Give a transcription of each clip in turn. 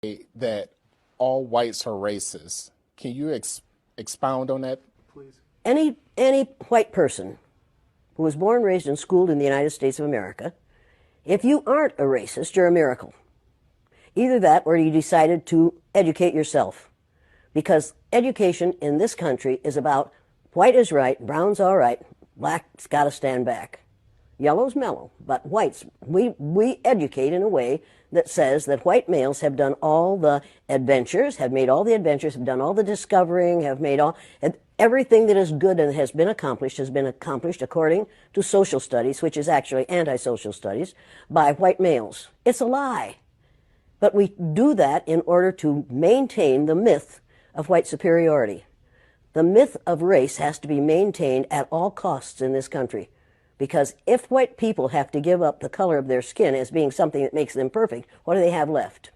that all whites are racist. Can you expound on that, please? Any white person who was born, raised, and schooled in the United States of America, if you aren't a racist, you're a miracle. Either that or you decided to educate yourself. Because education in this country is about white is right, brown's all right, black's got to stand back. Yellow's mellow, but whites, we educate in a way that says that white males have done all the adventures, have made all the adventures, have done all the discovering, have made all, everything that is good and has been accomplished according to social studies, which is actually anti-social studies, by white males. It's a lie. But we do that in order to maintain the myth of white superiority. The myth of race has to be maintained at all costs in this country. Because if white people have to give up the color of their skin as being something that makes them perfect, what do they have left?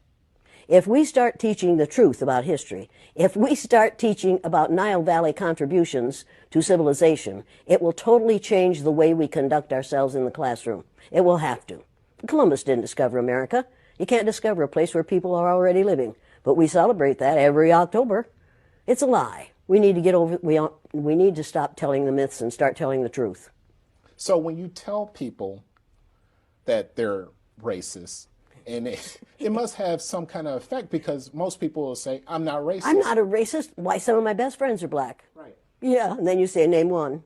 If we start teaching the truth about history, if we start teaching about Nile Valley contributions to civilization, it will totally change the way we conduct ourselves in the classroom. It will have to. Columbus didn't discover America. You can't discover a place where people are already living. But we celebrate that every October. It's a lie. We need to get over, we need to stop telling the myths and start telling the truth. So when you tell people that they're racist, and it must have some kind of effect, because most people will say, I'm not racist. I'm not a racist. Why, some of my best friends are black. Right. Yeah, and then you say, name one.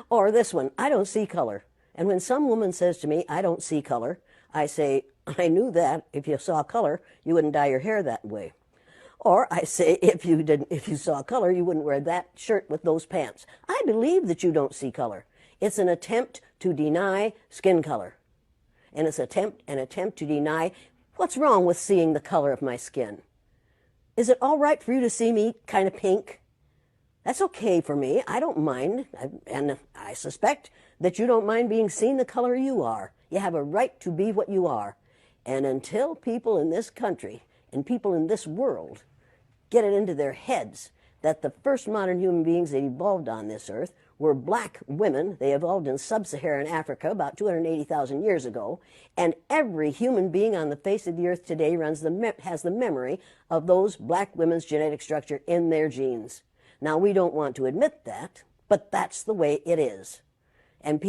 Or this one, I don't see color. And when some woman says to me, I don't see color, I say, I knew that. If you saw color, you wouldn't dye your hair that way. Or I say, if you saw color, you wouldn't wear that shirt with those pants. I believe that you don't see color. It's an attempt to deny skin color. And it's an attempt to deny what's wrong with seeing the color of my skin. Is it all right for you to see me kind of pink? That's okay for me. I don't mind. And I suspect that you don't mind being seen the color you are. You have a right to be what you are. And until people in this country and people in this world get it into their heads that the first modern human beings that evolved on this earth were black women. They evolved in sub-Saharan Africa about 280,000 years ago, and every human being on the face of the earth today has the memory of those black women's genetic structure in their genes. Now, we don't want to admit that, but that's the way it is. And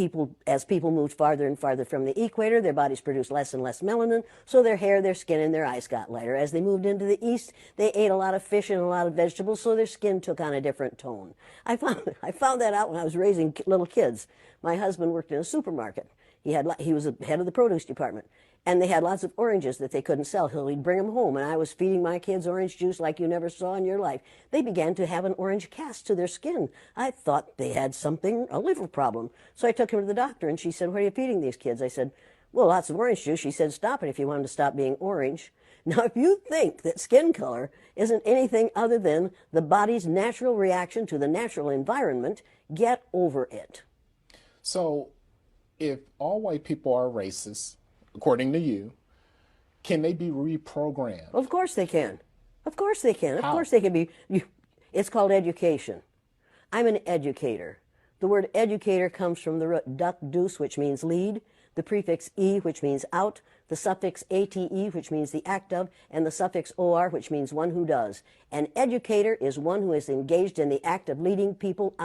as people moved farther and farther from the equator, their bodies produced less and less melanin, so their hair, their skin, and their eyes got lighter. As they moved into the east, they ate a lot of fish and a lot of vegetables, so their skin took on a different tone. I found that out when I was raising little kids. My husband worked in a supermarket. He was the head of the produce department. And they had lots of oranges that they couldn't sell. He'd bring them home, and I was feeding my kids orange juice like you never saw in your life. They began to have an orange cast to their skin. I thought they had a liver problem. So I took him to the doctor, and she said, what are you feeding these kids? I said, well, lots of orange juice. She said, stop it if you want them to stop being orange. Now, if you think that skin color isn't anything other than the body's natural reaction to the natural environment, get over it. So if all white people are racist, according to you, can they be reprogrammed? Well, of course they can. Of course they can. How? Of course they can be. It's called education. I'm an educator. The word educator comes from the root duc dus, which means lead, the prefix e, which means out, the suffix ate, which means the act of, and the suffix or, which means one who does. An educator is one who is engaged in the act of leading people out